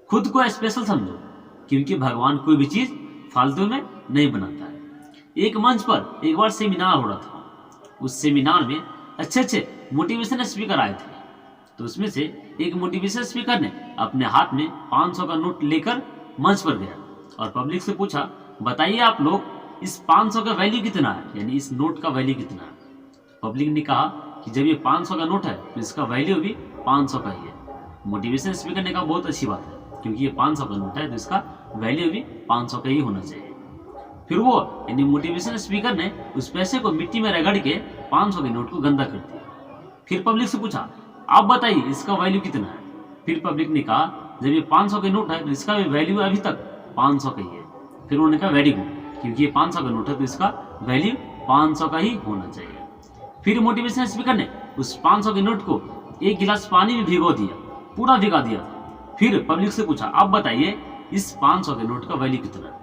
खुद को स्पेशल समझो, क्योंकि भगवान कोई भी चीज फालतू में नहीं बनाता है। एक मंच पर एक बार सेमिनार हो रहा था। उस सेमिनार में अच्छे अच्छे मोटिवेशन स्पीकर आए थे। तो उसमें से एक मोटिवेशन स्पीकर ने अपने हाथ में 500 का नोट लेकर मंच पर गया और पब्लिक से पूछा, बताइए आप लोग, इस 500 का वैल्यू कितना है, यानी इस नोट का वैल्यू कितना है। पब्लिक ने कहा कि जब ये 500 का नोट है तो इसका वैल्यू भी 500 का ही है। मोटिवेशन स्पीकर ने कहा बहुत अच्छी बात है, क्योंकि ये 500 का नोट है तो इसका वैल्यू भी 500 का ही होना चाहिए। फिर वो यानी मोटिवेशन स्पीकर ने उस पैसे को मिट्टी में रगड़ के 500 के नोट को गंदा कर दिया। फिर पब्लिक से पूछा, आप बताइए इसका वैल्यू कितना है। फिर पब्लिक ने कहा, जब ये 500 के नोट है तो इसका वैल्यू अभी तक 500 का ही है। फिर उन्होंने कहा वेरी गुड, क्योंकि ये 500 का नोट है तो इसका वैल्यू 500 का ही होना चाहिए। फिर मोटिवेशन स्पीकर ने उस 500 के नोट को एक गिलास पानी में भिगो दिया, पूरा भिगा दिया। फिर पब्लिक से पूछा, आप बताइए इस 500 के नोट का वैल्यू कितना है।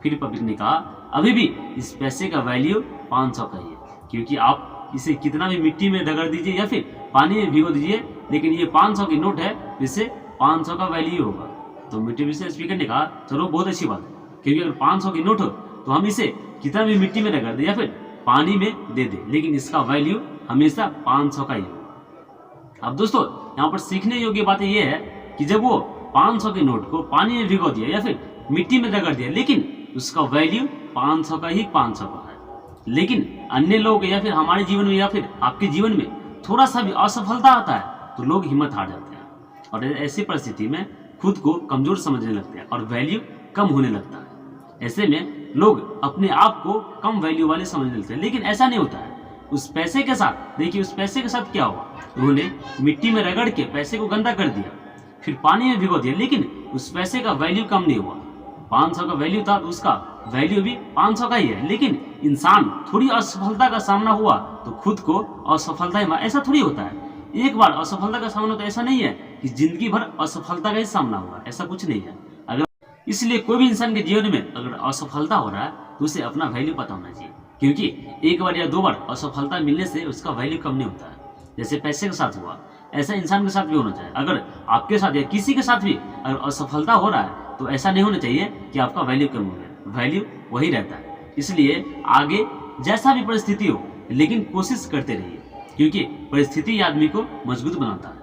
फिर पब्लिक ने कहा, अभी भी इस पैसे का वैल्यू 500 का ही है, क्योंकि आप इसे कितना भी मिट्टी में रगड़ दीजिए या फिर पानी में भिगो दीजिए, लेकिन ये 500 की नोट है, इससे 500 का वैल्यू होगा। तो मोटिवेशन स्पीकर ने कहा, चलो बहुत अच्छी बात है, क्योंकि अगर 500 की नोट हो तो हम इसे कितना भी मिट्टी में रगड़ दे या फिर पानी में दे दे, लेकिन इसका वैल्यू हमेशा 500 का ही होगा। अब दोस्तों यहाँ पर सीखने योग्य बात यह है कि जब वो 500 के नोट को पानी में भिगो दिया या फिर मिट्टी में रगड़ दिया, लेकिन उसका वैल्यू 500 का ही 500 का है। लेकिन अन्य लोग या फिर हमारे जीवन में या फिर आपके जीवन में थोड़ा सा भी असफलता आता है तो लोग हिम्मत हार जाते हैं और ऐसी परिस्थिति में खुद को कमजोर समझने लगते हैं और वैल्यू कम होने लगता है। ऐसे में लोग अपने आप को कम वैल्यू वाले समझने लगते हैं, लेकिन ऐसा नहीं होता है। उस पैसे के साथ देखिए, उस पैसे के साथ क्या हुआ, उन्होंने मिट्टी में रगड़ के पैसे को गंदा कर दिया, फिर पानी में भिगो दिया, लेकिन उस पैसे का वैल्यू कम नहीं हुआ। 500 का वैल्यू था तो उसका वैल्यू भी 500 का ही है। लेकिन इंसान थोड़ी असफलता का सामना हुआ तो खुद को असफलता ही, ऐसा थोड़ी होता है। एक बार असफलता का सामना, तो ऐसा नहीं है कि जिंदगी भर असफलता का ही सामना हुआ, ऐसा कुछ नहीं है। अगर इसलिए कोई भी इंसान के जीवन में अगर असफलता हो रहा है तो उसे अपना वैल्यू पता होना चाहिए, क्योंकि एक बार या दो बार असफलता मिलने से उसका वैल्यू कम नहीं होता है। जैसे पैसे के साथ हुआ, ऐसा इंसान के साथ भी होना चाहिए। अगर आपके साथ या किसी के साथ भी अगर असफलता हो रहा है तो ऐसा नहीं होना चाहिए कि आपका वैल्यू कम हो गया, वैल्यू वही रहता है। इसलिए आगे जैसा भी परिस्थिति हो, लेकिन कोशिश करते रहिए, क्योंकि परिस्थिति आदमी को मजबूत बनाता है।